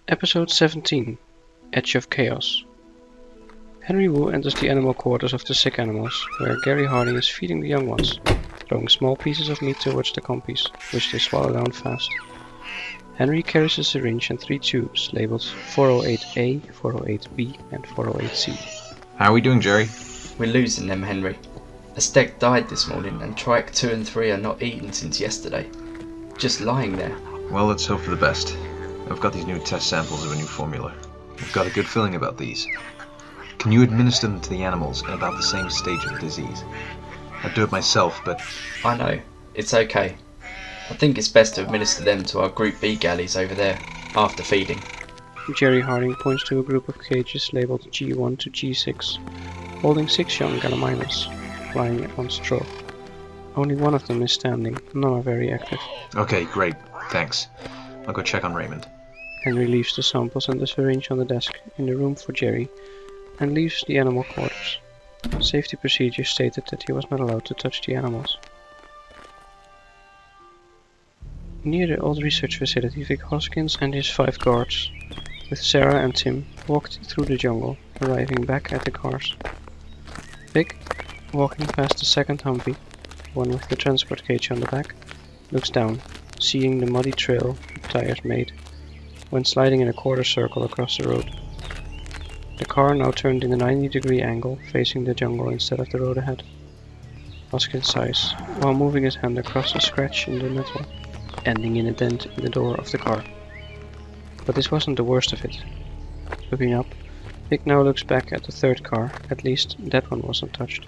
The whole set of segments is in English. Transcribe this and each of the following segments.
Episode 17 Edge of Chaos. Henry Wu enters the animal quarters of the sick animals, where Gary Harding is feeding the young ones, throwing small pieces of meat towards the compies, which they swallow down fast. Henry carries a syringe and 3 tubes labeled 408A, 408B and 408C. How are we doing, Jerry? We're losing them, Henry. Aztec died this morning and Trike 2 and 3 are not eaten since yesterday. Just lying there. Well, let's hope for the best. I've got these new test samples of a new formula. I've got a good feeling about these. Can you administer them to the animals in about the same stage of the disease? I'd do it myself, but... I know. It's okay. I think it's best to administer them to our Group B galleys over there, after feeding. Jerry Harding points to a group of cages labeled G1 to G6, holding 6 young gallimimus, lying on straw. Only one of them is standing, none are very active. Okay, great. Thanks. I'll go check on Raymond. Henry leaves the samples and the syringe on the desk in the room for Jerry, and leaves the animal quarters. Safety procedures stated that he was not allowed to touch the animals. Near the old research facility, Vic Hoskins and his 5 guards, with Sarah and Tim, walked through the jungle, arriving back at the cars. Vic, walking past the second Humvee, one with the transport cage on the back, looks down, seeing the muddy trail the tires made when sliding in a quarter circle across the road. The car now turned in a 90-degree angle, facing the jungle instead of the road ahead. Hoskins sighs, while moving his hand across a scratch in the metal, ending in a dent in the door of the car. But this wasn't the worst of it. Looking up, Vic now looks back at the third car, at least that one wasn't touched.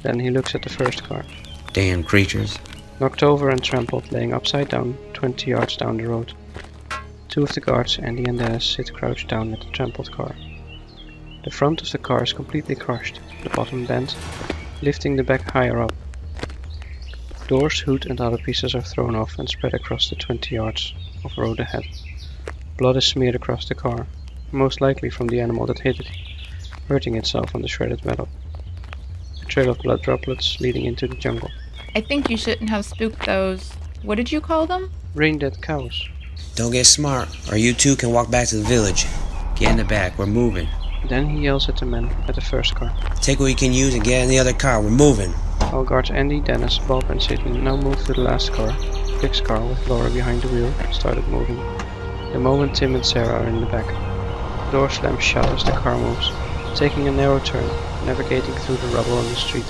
Then he looks at the first car. Damn creatures. Knocked over and trampled, laying upside down 20 yards down the road. 2 of the guards, Andy and Dennis, sit crouched down at the trampled car. The front of the car is completely crushed, the bottom bent, lifting the back higher up. Doors, hood and other pieces are thrown off and spread across the 20 yards of road ahead. Blood is smeared across the car, most likely from the animal that hit it, hurting itself on the shredded metal. A trail of blood droplets leading into the jungle. I think you shouldn't have spooked those... what did you call them? Brain-dead cows. Don't get smart, or you two can walk back to the village. Get in the back, we're moving. Then he yells at the men at the first car. Take what you can use and get in the other car, we're moving. All guards Andy, Dennis, Bob and Sidney now move to the last car. Vic's car, with Laura behind the wheel, started moving. The moment Tim and Sarah are in the back. The door slams shut as the car moves, taking a narrow turn, navigating through the rubble on the street.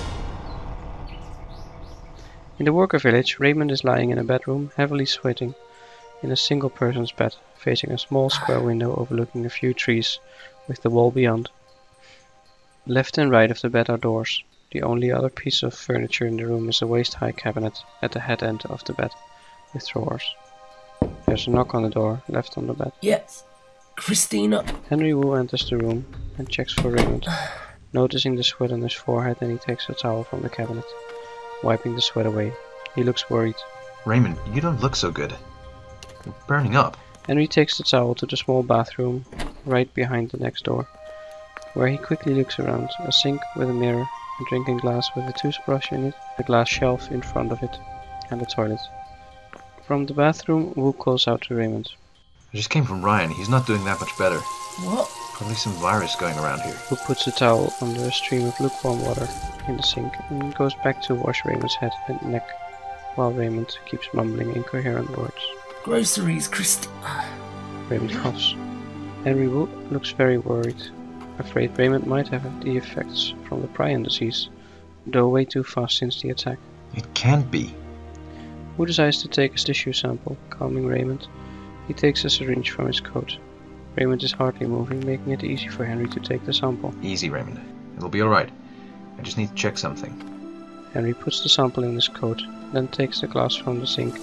In the worker village, Raymond is lying in a bedroom, heavily sweating, in a single person's bed, facing a small square window overlooking a few trees, with the wall beyond. Left and right of the bed are doors. The only other piece of furniture in the room is a waist-high cabinet at the head end of the bed, with drawers. There's a knock on the door, left on the bed. Yes, Christina. Henry Wu enters the room and checks for Raymond, noticing the sweat on his forehead, and he takes a towel from the cabinet, wiping the sweat away. He looks worried. Raymond, you don't look so good. You're burning up. Henry takes the towel to the small bathroom right behind the next door, where he quickly looks around. A sink with a mirror, a drinking glass with a toothbrush in it, a glass shelf in front of it, and a toilet. From the bathroom, Wu calls out to Raymond. I just came from Ryan. He's not doing that much better. What? Probably some virus going around here. Wu puts the towel under a stream of lukewarm water in the sink and goes back to wash Raymond's head and neck, while Raymond keeps mumbling incoherent words. Groceries, Christina. Raymond coughs. Henry Wu looks very worried, afraid Raymond might have the effects from the prion disease, though way too fast since the attack. It can't be. Wu decides to take a tissue sample, calming Raymond. He takes a syringe from his coat. Raymond is hardly moving, making it easy for Henry to take the sample. Easy, Raymond. It'll be alright. I just need to check something. Henry puts the sample in his coat, then takes the glass from the sink,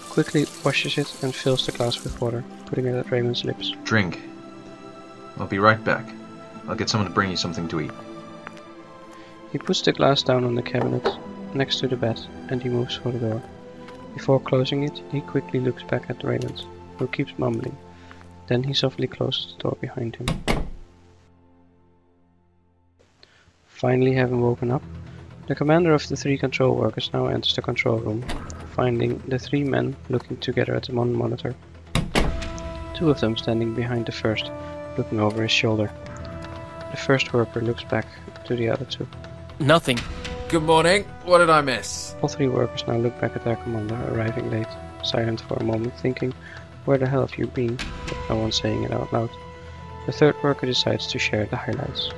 quickly washes it and fills the glass with water, putting it at Raymond's lips. Drink. I'll be right back. I'll get someone to bring you something to eat. He puts the glass down on the cabinet, next to the bed, and he moves for the door. Before closing it, he quickly looks back at Raymond, who keeps mumbling. Then he softly closes the door behind him. Finally having woken up, the commander of the 3 control workers now enters the control room, finding the 3 men looking together at the monitor. two of them standing behind the first, looking over his shoulder. The first worker looks back to the other two. Nothing. Good morning. What did I miss? All three workers now look back at their commander, arriving late, silent for a moment, thinking, where the hell have you been? But no one saying it out loud. The third worker decides to share the highlights.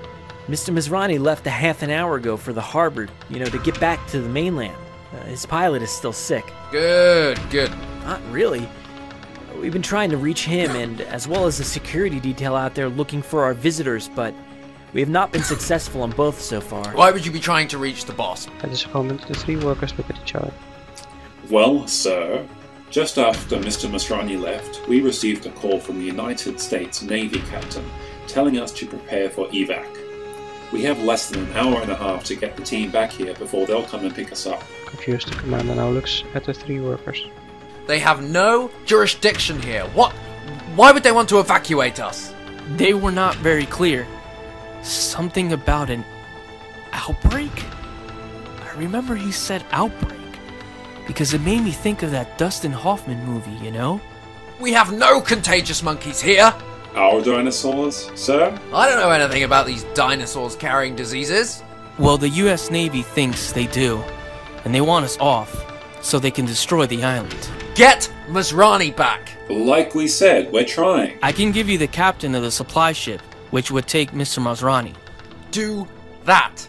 Mr. Masrani left a half an hour ago for the harbor, to get back to the mainland. His pilot is still sick. Good. Not really. We've been trying to reach him, and as well as the security detail out there looking for our visitors, but we have not been successful on both so far. Why would you be trying to reach the boss? At this moment, the three workers look at each other. Well, sir, just after Mr. Masrani left, we received a call from the United States Navy captain telling us to prepare for evac. We have less than an hour and a half to get the team back here before they'll come and pick us up. Confused, the commander now looks at the three workers. They have no jurisdiction here. What? Why would they want to evacuate us? They were not very clear. Something about an outbreak? I remember he said outbreak, because it made me think of that Dustin Hoffman movie, We have no contagious monkeys here. Our dinosaurs, sir? I don't know anything about these dinosaurs carrying diseases. Well, the US Navy thinks they do, and they want us off, so they can destroy the island. Get Masrani back. Like we said, we're trying. I can give you the captain of the supply ship, which would take Mr. Masrani. Do that.